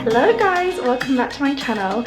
Hello guys, welcome back to my channel.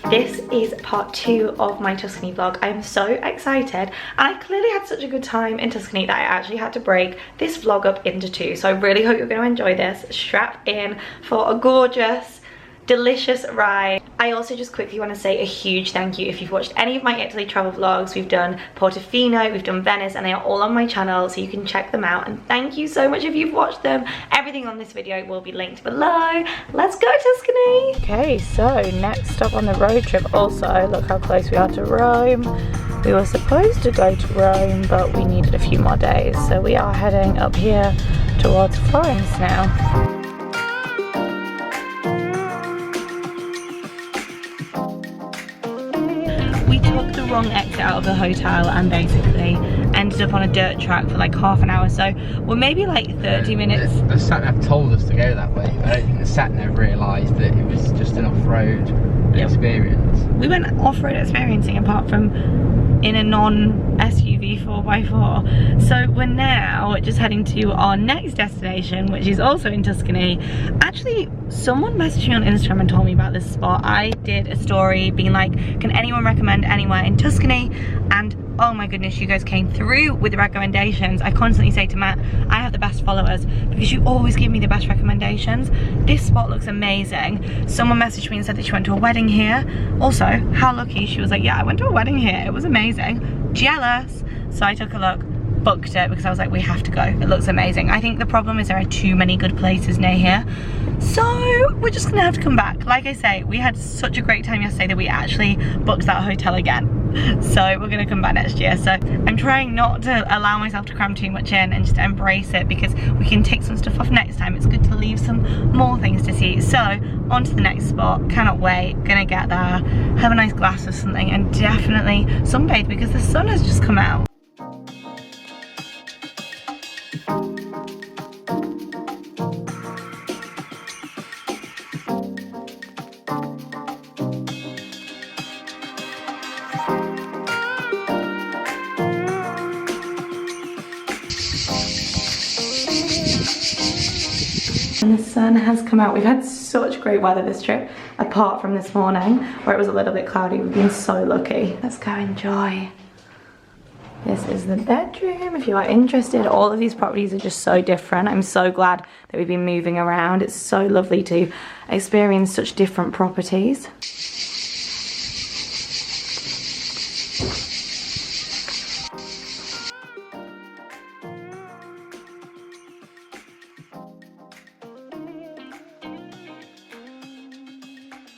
This is part 2 of my Tuscany vlog. I'm so excited, and I clearly had such a good time in Tuscany that I actually had to break this vlog up into 2. So I really hope you're going to enjoy this. Strap in for a gorgeous, delicious ride. I also just quickly want to say a huge thank you if you've watched any of my Italy travel vlogs. We've done Portofino, we've done Venice, and they are all on my channel, so you can check them out. And thank you so much if you've watched them. Everything on this video will be linked below. Let's go Tuscany! Okay, so next stop on the road trip. Also, look how close we are to Rome. We were supposed to go to Rome, but we needed a few more days. So we are heading up here towards Florence now. Took the wrong exit out of the hotel and basically ended up on a dirt track for like half an hour, so we're maybe like 30 minutes. The sat nav told us to go that way. I don't think the sat nav realised that it was just an off-road experience. We went off-road experiencing apart from in a non-SUV 4x4. So we're now just heading to our next destination, which is also in Tuscany. Actually, someone messaged me on Instagram and told me about this spot. I did a story being like, can anyone recommend anywhere in Tuscany? And oh my goodness, you guys came through with the recommendations. I constantly say to Matt, I have the best followers because you always give me the best recommendations. This spot looks amazing. Someone messaged me and said that she went to a wedding here. Also, how lucky. She was like, yeah, I went to a wedding here. It was amazing. Jealous. So I took a look, booked it because I was like, we have to go. It looks amazing. I think the problem is there are too many good places near here. So we're just gonna have to come back. Like I say, we had such a great time yesterday that we actually booked that hotel again. So we're gonna come back next year. So I'm trying not to allow myself to cram too much in and just embrace it, because we can take some stuff off next time. It's good to leave some more things to see. So on to the next spot. Cannot wait. Gonna get there, have a nice glass of something, and definitely sunbathe because the sun has just come out. And the sun has come out. We've had such great weather this trip, apart from this morning where it was a little bit cloudy. We've been so lucky. Let's go enjoy. This is the bedroom if you are interested. All of these properties are just so different. I'm so glad that we've been moving around. It's so lovely to experience such different properties.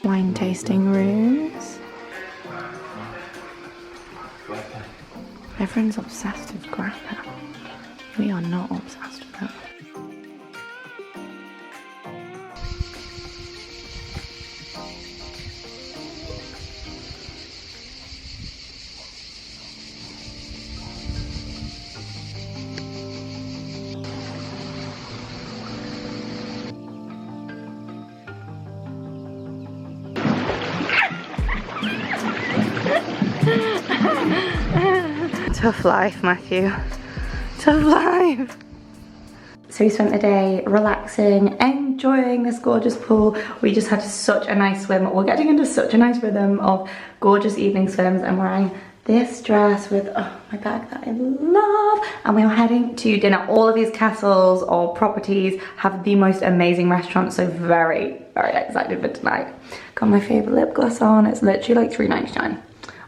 Wine tasting rooms. Everyone's obsessed with grappa. We are not obsessed with it. Tough life, Matthew. Tough life. So we spent the day relaxing, enjoying this gorgeous pool. We just had such a nice swim. We're getting into such a nice rhythm of gorgeous evening swims. I'm wearing this dress with my bag that I love. And we are heading to dinner. All of these castles or properties have the most amazing restaurants. So very, very excited for tonight. Got my favorite lip gloss on. It's literally like $3.99.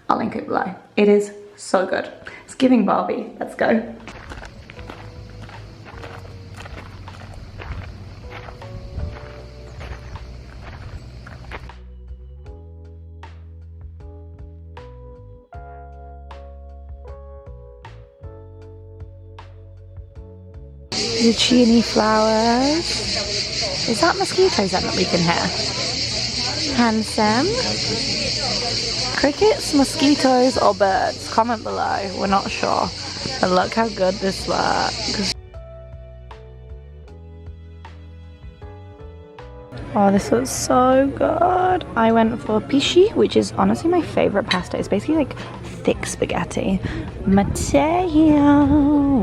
I'll link it below. It is so good. It's giving Barbie. Let's go. Zucchini flowers. Is that mosquitoes that we can hear? Handsome. Crickets, mosquitoes, or birds? Comment below. We're not sure. But look how good this looks. Oh, this looks so good. I went for pisci, which is honestly my favorite pasta. It's basically like thick spaghetti. Matteo,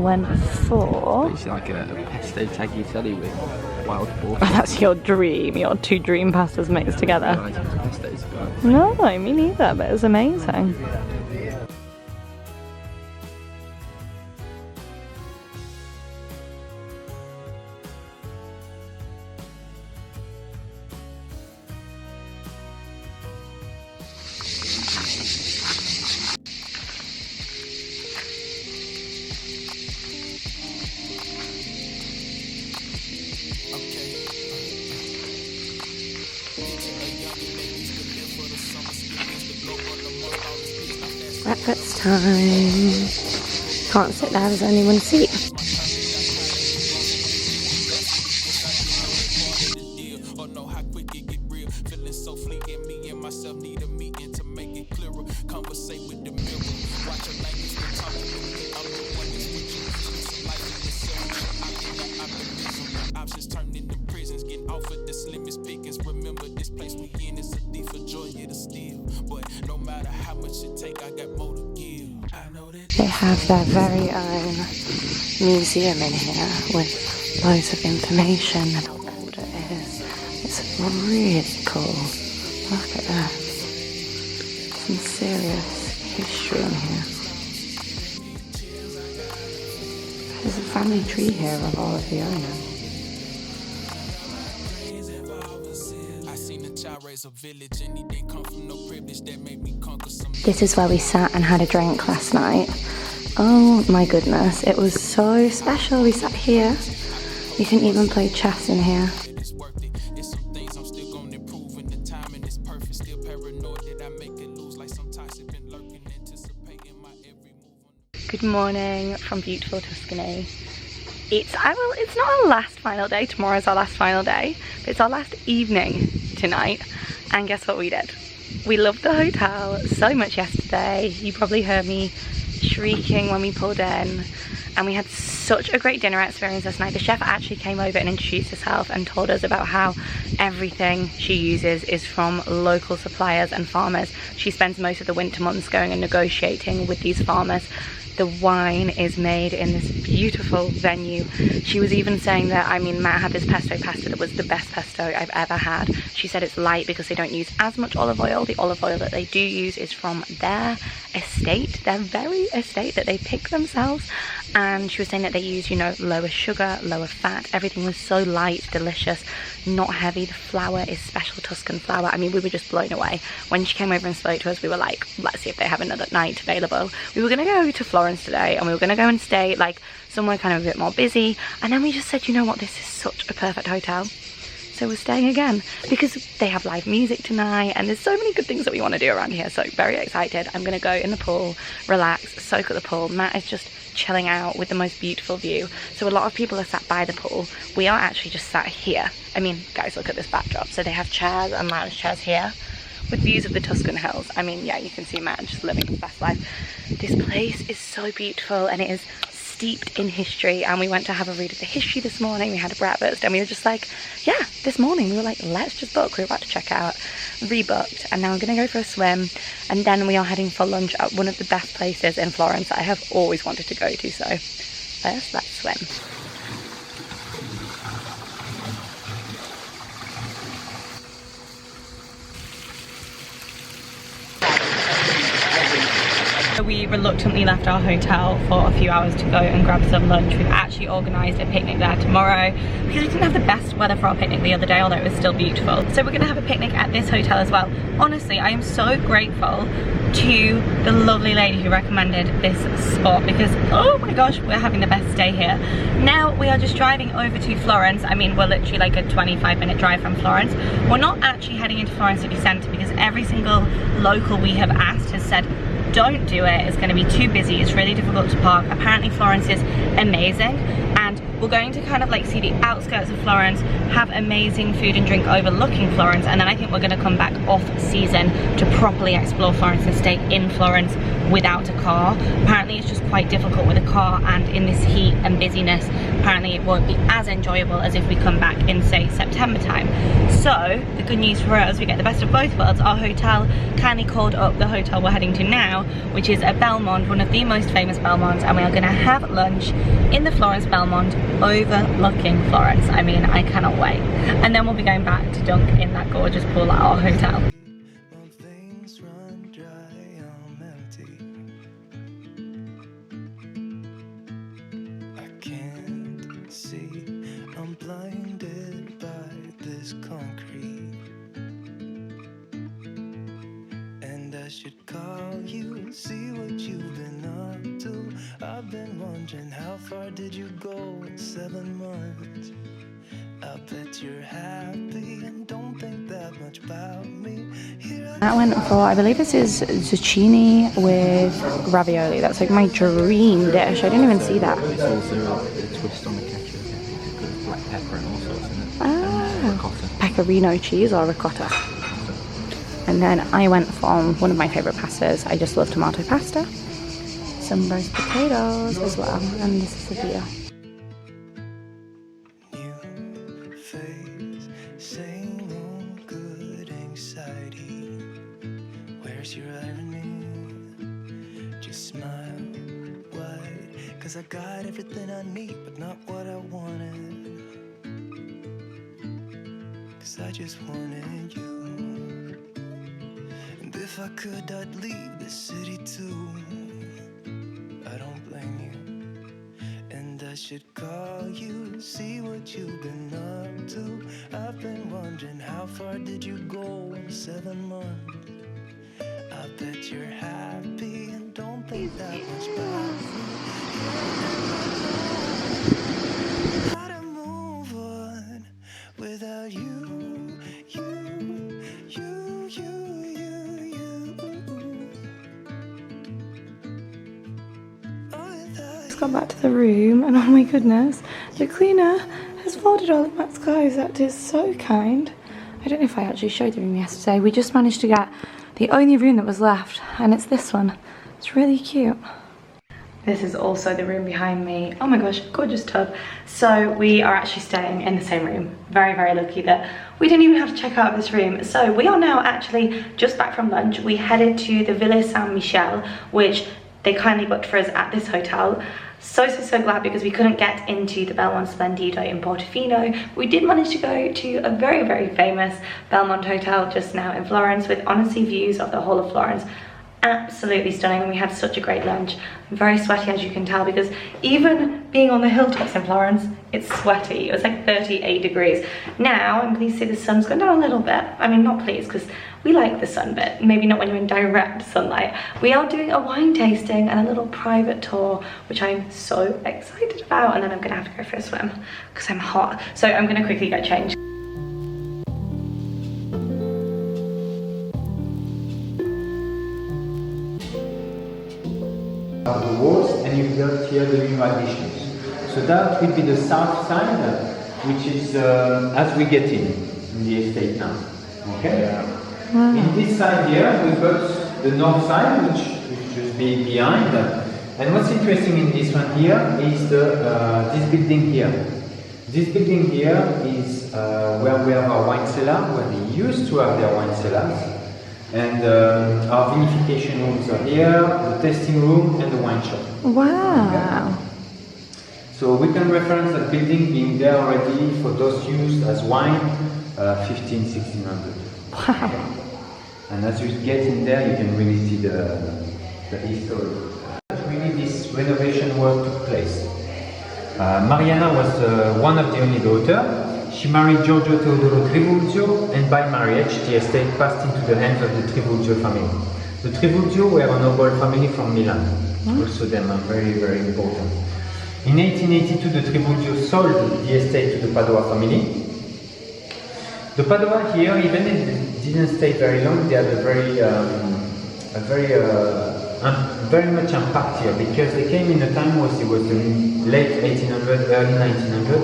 went for... It's like a pesto tagliatelle with wild boar. Oh, that's your dream, your two dream pastas mixed together. I like pestos, but... No, me neither, but it was amazing. Breakfast time. Can't sit there, there's only one seat. They have their very own museum in here with loads of information and how old it is. It's really cool. Look at that. Some serious history in here. There's a family tree here of all of the owners. This is where we sat and had a drink last night. Oh my goodness, it was so special. We sat here. You can even play chess in here. Good morning from beautiful Tuscany. It's not our last final day. Tomorrow's our last final day, but it's our last evening tonight. And guess what we did? We loved the hotel so much yesterday. You probably heard me shrieking when we pulled in, and we had such a great dinner experience last night. The chef actually came over and introduced herself and told us about how everything she uses is from local suppliers and farmers. She spends most of the winter months going and negotiating with these farmers. The wine is made in this beautiful venue. She was even saying that, I mean, Matt had this pesto pasta that was the best pesto I've ever had. She said it's light because they don't use as much olive oil. The olive oil that they do use is from their estate, their very estate that they pick themselves. And she was saying that they use, you know, lower sugar, lower fat. Everything was so light, delicious, not heavy. The flour is special Tuscan flour. I mean, we were just blown away. When she came over and spoke to us, we were like, let's see if they have another night available. We were going to go to Florence today, and we were going to go and stay like somewhere kind of a bit more busy. And then we just said, you know what, this is such a perfect hotel. So we're staying again because they have live music tonight, and there's so many good things that we want to do around here. So very excited. I'm going to go in the pool, relax, soak at the pool. Matt is just chilling out with the most beautiful view. So a lot of people are sat by the pool. We are actually just sat here. I mean, guys, look at this backdrop. So they have chairs and lounge chairs here with views of the Tuscan hills. I mean, yeah, you can see Matt just living his best life. This place is so beautiful, and it is steeped in history. And we went to have a read of the history this morning. We had a breakfast, and we were just like, yeah, this morning we were like, let's just book. We were about to check out, rebooked, and now I'm gonna go for a swim, and then we are heading for lunch at one of the best places in Florence that I have always wanted to go to. So first, let's swim. We reluctantly left our hotel for a few hours to go and grab some lunch. We've actually organised a picnic there tomorrow because we didn't have the best weather for our picnic the other day, although it was still beautiful. So we're going to have a picnic at this hotel as well. Honestly, I am so grateful to the lovely lady who recommended this spot because, oh my gosh, we're having the best day here. Now we are just driving over to Florence. I mean, we're literally like a 25-minute drive from Florence. We're not actually heading into Florence city centre because every single local we have asked has said, don't do it, it's going to be too busy, it's really difficult to park. Apparently Florence is amazing, and we're going to kind of like see the outskirts of Florence, have amazing food and drink overlooking Florence, and then I think we're going to come back off season to properly explore Florence and stay in Florence without a car. Apparently it's just quite difficult with a car, and in this heat and busyness apparently it won't be as enjoyable as if we come back in, say, September time. So the good news for us, we get the best of both worlds. Our hotel kindly called up the hotel we're heading to now, which is a Belmond, one of the most famous Belmonds, and we are going to have lunch in the Florence Belmond overlooking Florence. I mean, I cannot wait. And then we'll be going back to dunk in that gorgeous pool at our hotel. Should call you, see what you've been up to. I've been wondering, how far did you go in 7 months? I bet you're happy and don't think that much about me. I went for, I believe this is zucchini with ravioli. That's like my dream dish. I didn't even see that. It's also a twist on the ketchup. It's got black pepper and all sorts in it. Ah, Ricotta. pecorino cheese or ricotta. And then I went for one of my favourite pastas. I just love tomato pasta. Some roast potatoes as well. And this is the view. New face, same old good anxiety. Where's your irony? Just smile wide, 'cause I got everything I need, but not what I wanted. 'Cause I just wanted you. If I could, I'd leave the city too. I don't blame you. And I should call you, see what you've been up to. I've been wondering, how far did you go in 7 months? I bet you're happy and don't think that much about me. How to move on without you. Got back to the room, and oh my goodness, the cleaner has folded all of Matt's clothes. That is so kind. I don't know if I actually showed the room yesterday. We just managed to get the only room that was left, and it's this one. It's really cute. This is also the room behind me. Oh my gosh, gorgeous tub. So we are actually staying in the same room. Very, very lucky that we didn't even have to check out of this room. So we are now actually just back from lunch. We headed to the Villa Saint Michel, which they kindly booked for us at this hotel. So glad, because we couldn't get into the Belmond Splendido in Portofino. We did manage to go to a very, very famous Belmond hotel just now in Florence with honestly views of the whole of Florence. Absolutely stunning, and we had such a great lunch. I'm very sweaty, as you can tell, because even being on the hilltops in Florence, it's sweaty. It was like 38 degrees. Now, I'm pleased to see the sun's gone down a little bit. I mean, not pleased, because we like the sun, but maybe not when you're in direct sunlight. We are doing a wine tasting and a little private tour, which I'm so excited about, and then I'm gonna have to go for a swim because I'm hot. So I'm gonna quickly go change. The walls, and you've got here the new additions. So that will be the south side, which is as we get in the estate now. Okay. Wow. In this side here, we've got the north side, which will just be behind. And what's interesting in this one here is this building here. This building here is where we have our wine cellar, where they used to have their wine cellars. And our vinification rooms are here, the tasting room, and the wine shop. Wow. Okay. So we can reference that building being there already for those used as wine, 1600. Wow. And as you get in there, you can really see the history. Really, this renovation work took place. Mariana was one of the only daughters. She married Giorgio Teodoro Trivulzio, and by marriage the estate passed into the hands of the Trivulzio family. The Trivulzio were a noble family from Milan. Also them are very, very important. In 1882 the Trivulzio sold the estate to the Padua family. The Padua here, even if they didn't stay very long, they had a very very much impact here because they came in a time was it was the late 1800, early 1900,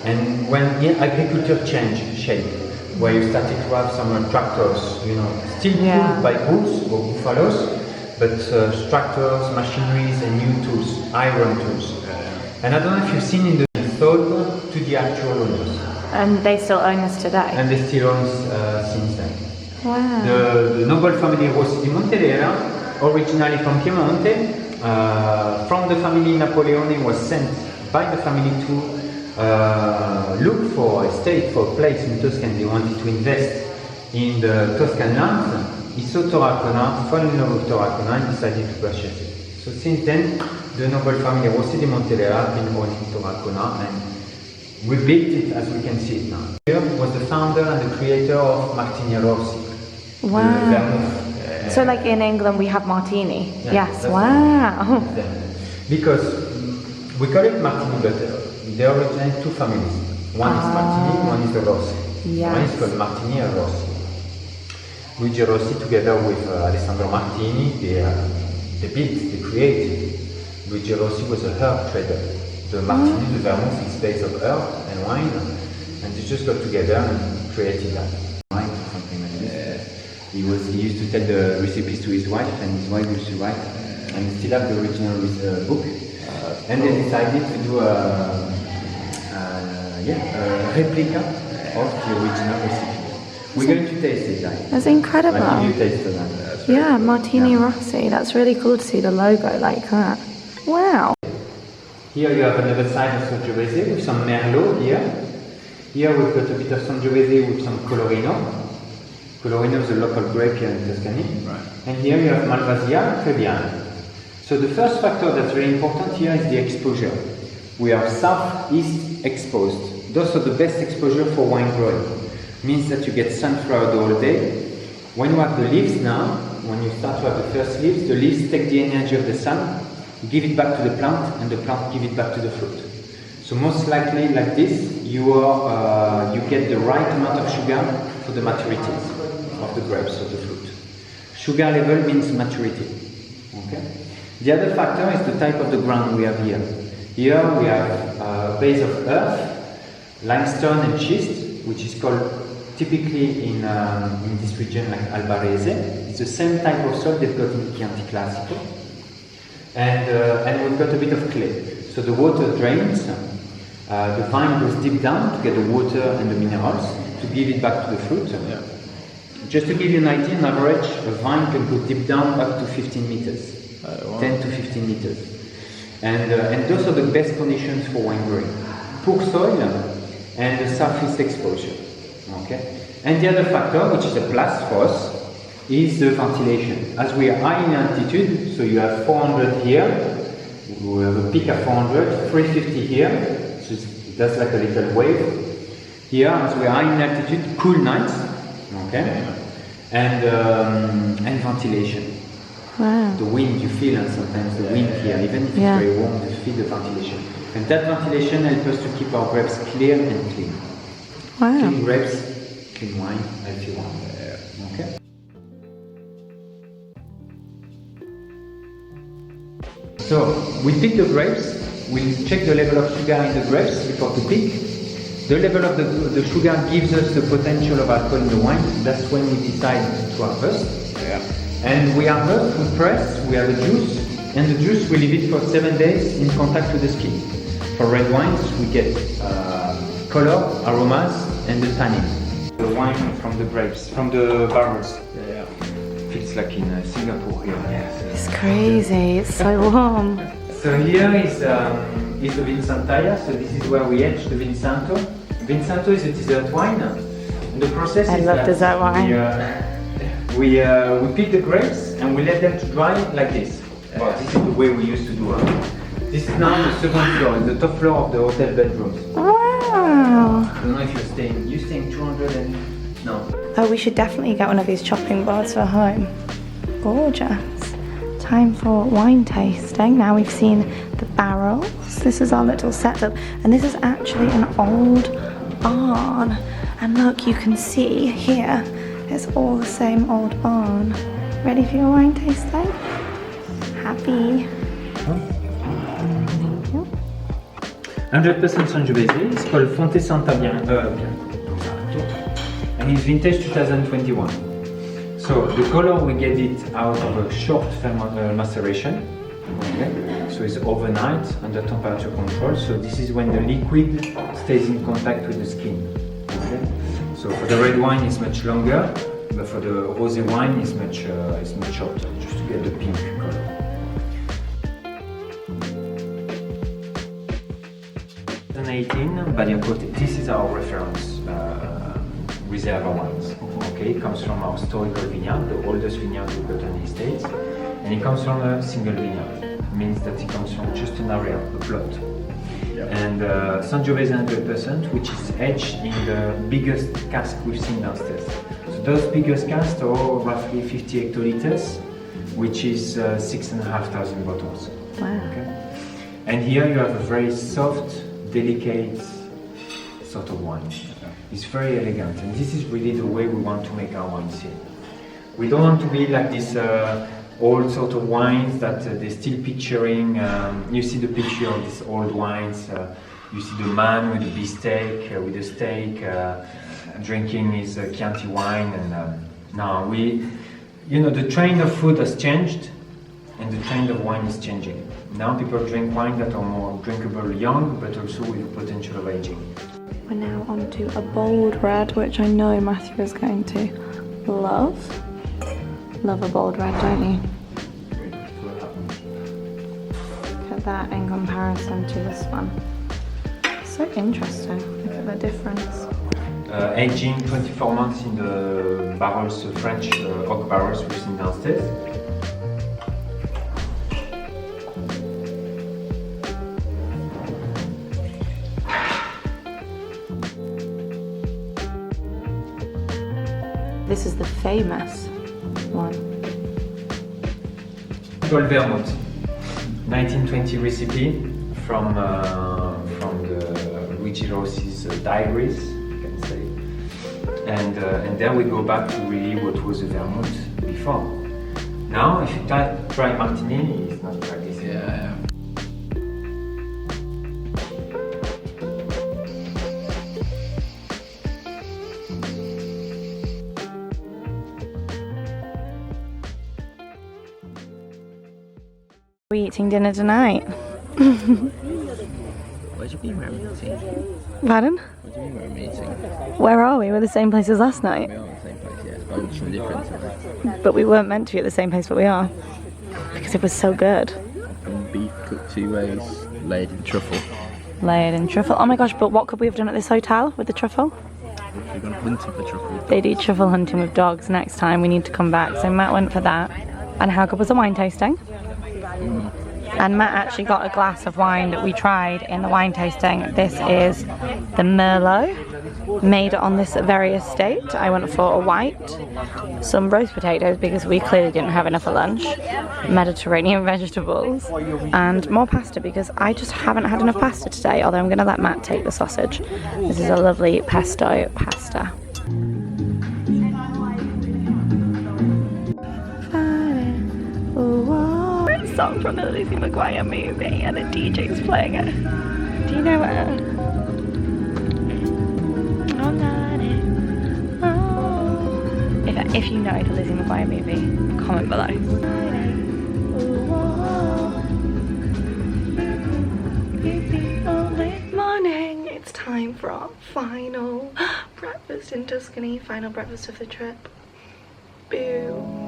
and when agriculture changed shape, where you started to have some tractors, you know, still pulled by bulls or buffaloes, but tractors, machineries, and new tools, iron tools. And I don't know if you've seen in the sold to the actual owners. And they still own us today? And they still own since then. Wow. The noble family Rossi di Montelera, originally from Piemonte, from the family Napoleone, was sent by the family to look for a estate, for a place in Tuscany. They wanted to invest in the Tuscan lands. He saw Torracona, fell in love with Torracona and decided to purchase it. So since then, the noble family Rossi di Montelera have been owning Torracona, and we built it as we can see it now. Here was the founder and the creator of Martini Rossi. Wow. So like in England we have Martini? Yeah, yes, wow. Because we call it Martini, but there are originally two families. One is Martini, one is the Rossi. Yes. One is called Martini and Rossi. Luigi Rossi together with Alessandro Martini, they built, they created. Luigi Rossi was a herb trader. The Martini, the vermouth, is based on herb and wine, and they just got together and created that. Wine or something like this. He used to tell the recipes to his wife, and his wife used to write, and they still have the original book. And they decided to do a replica of the original recipe. We're going to taste it, guys. That's incredible. I'll give you a taste of that. Yeah, Martini Rossi. That's really cool to see the logo like that. Wow. Here you have another side of Sangiovese with some Merlot here. Here we've got a bit of Sangiovese with some Colorino. Colorino is a local grape here in Tuscany. Right. And here you have Malvasia and Trebbiano. So the first factor that's very important here is the exposure. We are southeast exposed. Those are the best exposure for wine growing. Means that you get sun throughout the whole day. When you have the leaves now, when you start to have the first leaves, the leaves take the energy of the sun, give it back to the plant, and the plant give it back to the fruit. So most likely like this, you get the right amount of sugar for the maturity of the grapes or the fruit. Sugar level means maturity. Okay. The other factor is the type of the ground we have here. Here we have a base of earth, limestone and schist, which is called typically in this region like Albarese. It's the same type of soil they've got in Chianti Classico. And we've got a bit of clay. So the water drains, the vine goes deep down to get the water and the minerals to give it back to the fruit. Yeah. Just to give you an idea, on average, a vine can go deep down up to 15 meters. Wow. 10 to 15 meters. And those are the best conditions for wine growing. Poor soil and the surface exposure. Okay? And the other factor, which is a plus for us, is the ventilation. As we are high in altitude, so you have 400 here, we have a peak at 400, 350 here, so that's like a little wave. Here, as we are high in altitude, cool nights, okay, and ventilation. Wow. The wind you feel, and sometimes the wind here, even if it's very warm, you feel the ventilation. And that ventilation helps us to keep our grapes clear and clean. Wow. Clean grapes, clean wine, healthy wine. Okay. So we pick the grapes, we check the level of sugar in the grapes before to pick. The level of the sugar gives us the potential of alcohol in the wine. That's when we decide to harvest. Yeah. And we harvest, we press, we have the juice, and the juice we leave it for 7 days in contact with the skin. For red wines, we get color, aromas, and the tannin. The wine from the grapes, from the barrels. Yeah. Feels like in Singapore here. Yes. It's crazy, it's so warm. So here is the Vinsantaia, so this is where we age the Vinsanto. Vinsanto is a dessert wine. And the process I love dessert wine. We pick the grapes and we let them to dry like this. Well, this is the way we used to do it. This is now the second floor, the top floor of the hotel bedrooms. Wow! I don't know if you're staying 200 and... no. Oh, we should definitely get one of these chopping boards for home. Gorgeous. Time for wine tasting. Now we've seen the barrels. This is our little setup. And this is actually an old barn. And look, you can see here, it's all the same old barn. Ready for your wine tasting? happy. 100% Sangiovese. It's called Fonte Santa Bianca. And it's vintage 2021. So the color, we get it out of a short maceration. Okay. So it's overnight under temperature control. So this is when the liquid stays in contact with the skin. Okay. So for the red wine, it's much longer, but for the rosé wine, it's much shorter, just to get the pink color. 2018, Badiacote. This is our reference reserve wines. Okay, it comes from our historical vineyard, the oldest vineyard we've got in the States, and it comes from a single vineyard. It means that it comes from just an area, a plot. Yep. And Sangiovese 100%, which is aged in the biggest cask we've seen downstairs. So those biggest casks are roughly 50 hectoliters, which is 6,500 bottles. Wow. Okay. And here you have a very soft, delicate sort of wine. It's very elegant, and this is really the way we want to make our wines here. We don't want to be like this old sort of wines that they're still picturing. You see the picture of these old wines. You see the man with the beefsteak, with the steak, drinking his Chianti wine. And now the trend of food has changed, and the trend of wine is changing. Now people drink wine that are more drinkable young, but also with the potential of aging. We're now on to a bold red, which I know Matthew is going to love. Love a bold red, don't you? Look at that in comparison to this one. So interesting. Look at the difference. Aging 24 months in the barrels, French oak barrels we've seen downstairs. This is the famous one. Called Belmond, 1920 recipe from the Luigi Rossi's diaries, you can say. And then we go back to really what was the vermouth before. Now, if you try Martini, it's not like this. Yeah. We're eating dinner tonight. Where do you mean we're meeting? Pardon? What do you mean we're meeting? Where are we? We're the same place as last night. We are in the same place, yeah. But it's from different. But we weren't meant to be at the same place, but we are. Because it was so good. And beef cooked 2 ways, layered in truffle. Layered in truffle. Oh my gosh, but what could we have done at this hotel with the truffle? We're going hunting for truffle. They do truffle hunting with dogs next time. We need to come back. So Matt went for that. And how good was the wine tasting? And Matt actually got a glass of wine that we tried in the wine tasting. This is the Merlot, made on this very estate. I went for a white, some roast potatoes because we clearly didn't have enough for lunch, Mediterranean vegetables, and more pasta because I just haven't had enough pasta today, although I'm going to let Matt take the sausage. This is a lovely pesto pasta. Song from the Lizzie McGuire movie and the DJ's playing it. Do you know it? If you know the Lizzie McGuire movie, comment below. Morning! It's time for our final breakfast in Tuscany, final breakfast of the trip. Boo!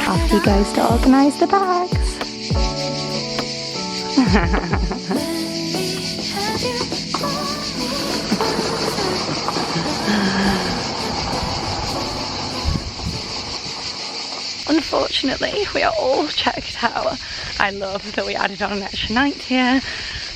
Off he goes to organise the bags. unfortunately we are all checked out. I love that we added on an extra night here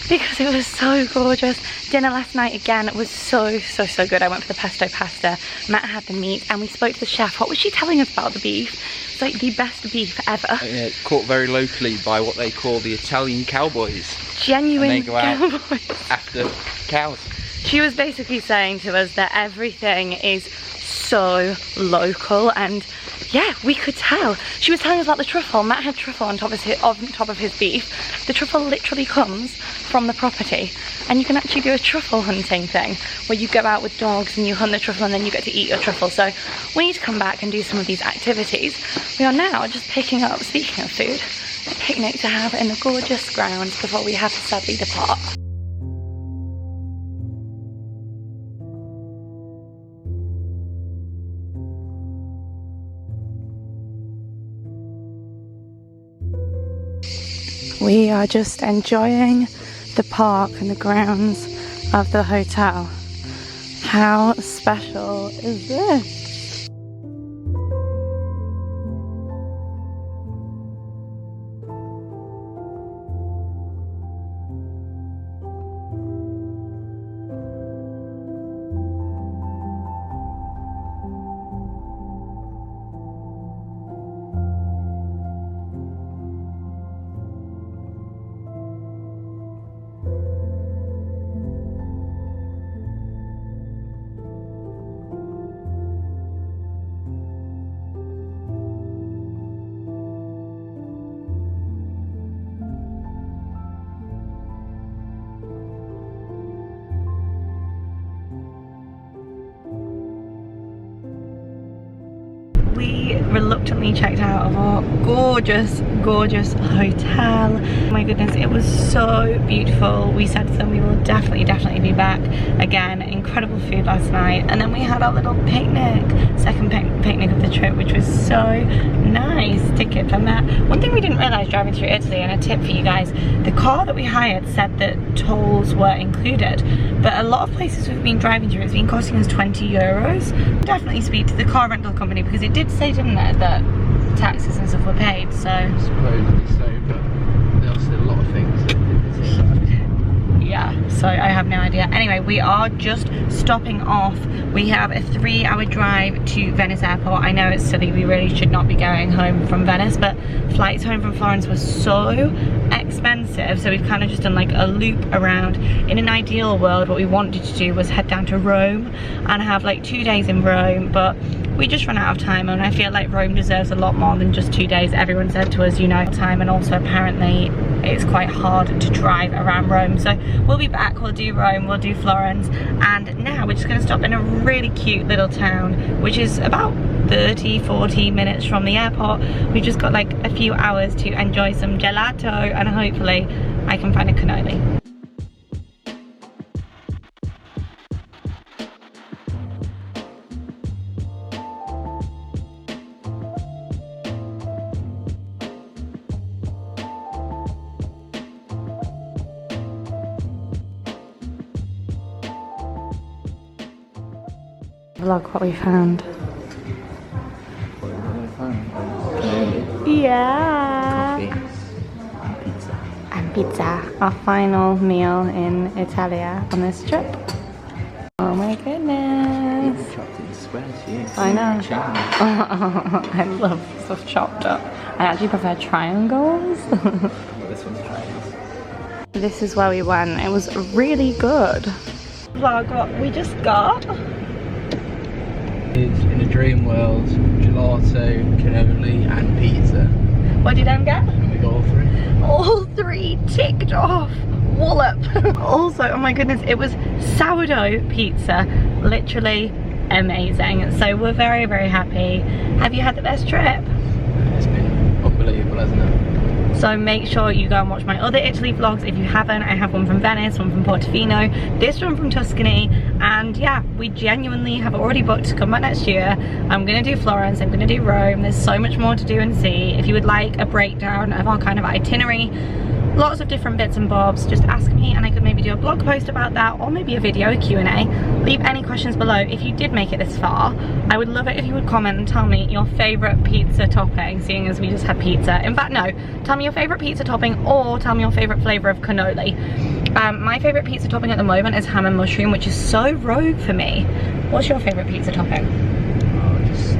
because it was so gorgeous. Dinner last night again was so good. I went for the pesto pasta. Matt had the meat and we spoke to the chef. What was she telling us about the beef? It's like the best beef ever. Yeah, it's caught very locally by what they call the Italian cowboys. Genuine and they go out cowboys. After cows. She was basically saying to us that everything is so local, and yeah, we could tell. She was telling us about the truffle. Matt had truffle on top of his beef. The truffle literally comes from the property, and you can actually do a truffle hunting thing where you go out with dogs and you hunt the truffle and then you get to eat your truffle. So we need to come back and do some of these activities. We are now just picking up, speaking of food, a picnic to have in the gorgeous grounds before we have to sadly depart. We are just enjoying the park and the grounds of the hotel. How special is this? We reluctantly checked out of our gorgeous hotel. Oh my goodness, it was so beautiful. We said to them we will definitely be back again. Incredible food last night, and then we had our little picnic, second picnic of the trip, which was so nice. Ticket for Matt. One thing we didn't realise driving through Italy, and a tip for you guys, the car that we hired said that tolls were included, but a lot of places we've been driving through, it's been costing us 20 euros. Definitely speak to the car rental company because it did say, didn't it, that taxes and stuff were paid, so. Supposedly so, but there are still a lot of things that didn't say that. Yeah, so I have no idea. Anyway, we are just stopping off. We have a 3-hour drive to Venice airport. I know it's silly, we really should not be going home from Venice, but flights home from Florence was so expensive, so we've kind of just done like a loop around. In an ideal world, what we wanted to do was head down to Rome and have like 2 days in Rome, but we just ran out of time, and I feel like Rome deserves a lot more than just 2 days. Everyone said to us, you know, time, and also apparently it's quite hard to drive around Rome. So we'll be back, we'll do Rome, we'll do Florence, and now we're just going to stop in a really cute little town which is about 30-40 minutes from the airport. We've just got like a few hours to enjoy some gelato, and hopefully I can find a cannoli. Vlog what we found. Yeah. Pizza. And pizza. Our final meal in Italia on this trip. Oh my goodness. Chopped into squares, yeah. I know. Chopped. I love stuff chopped up. I actually prefer triangles. This one's triangles. This is where we went. It was really good. Vlog what we just got. In a dream world, gelato, cannoli and pizza. What did I get? And we got all three. All three ticked off. Wallop. Also, oh my goodness, it was sourdough pizza. Literally amazing. So we're very happy. Have you had the best trip? It's been unbelievable, hasn't it? So make sure you go and watch my other Italy vlogs if you haven't. I have one from Venice, one from Portofino, this one from Tuscany, and yeah, we genuinely have already booked to come back next year. I'm gonna do Florence, I'm gonna do Rome. There's so much more to do and see. If you would like a breakdown of our kind of itinerary, lots of different bits and bobs, just ask me and I could maybe do a blog post about that, or maybe a video, a Q&A. Leave any questions below. If you did make it this far, I would love it if you would comment and tell me your favourite pizza topping, seeing as we just had pizza. In fact, no, tell me your favourite pizza topping, or tell me your favourite flavour of cannoli. My favourite pizza topping at the moment is ham and mushroom, which is so rogue for me. What's your favourite pizza topping? Oh, just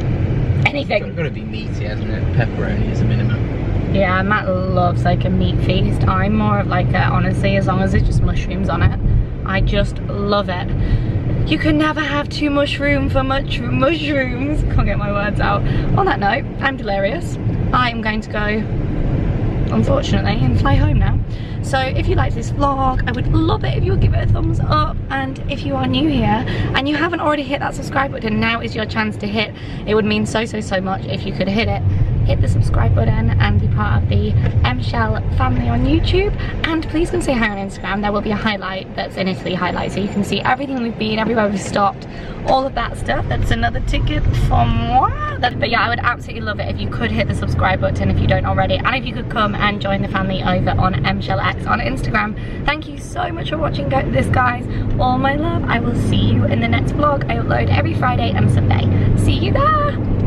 anything. It's got to be meaty, hasn't it? Pepperoni is a minimum. Yeah, Matt loves like a meat feast. I'm more of like a, honestly, as long as it's just mushrooms on it, I just love it. You can never have too much room for mushrooms. Can't get my words out. On that note, I'm delirious. I am going to go, unfortunately, and fly home now. So if you liked this vlog, I would love it if you would give it a thumbs up, and if you are new here and you haven't already hit that subscribe button, now is your chance to hit. It would mean so much if you could hit it. Hit the subscribe button and be part of the Shell family on YouTube, and please come say hi on Instagram. There will be a highlight that's in Italy highlight, so you can see everything we've been, everywhere we've stopped, all of that stuff. That's another ticket for moi. But yeah, I would absolutely love it if you could hit the subscribe button if you don't already, and if you could come and join the family over on MShellX on Instagram. Thank you so much for watching this, guys. All my love. I will see you in the next vlog. I upload every Friday and Sunday. See you there.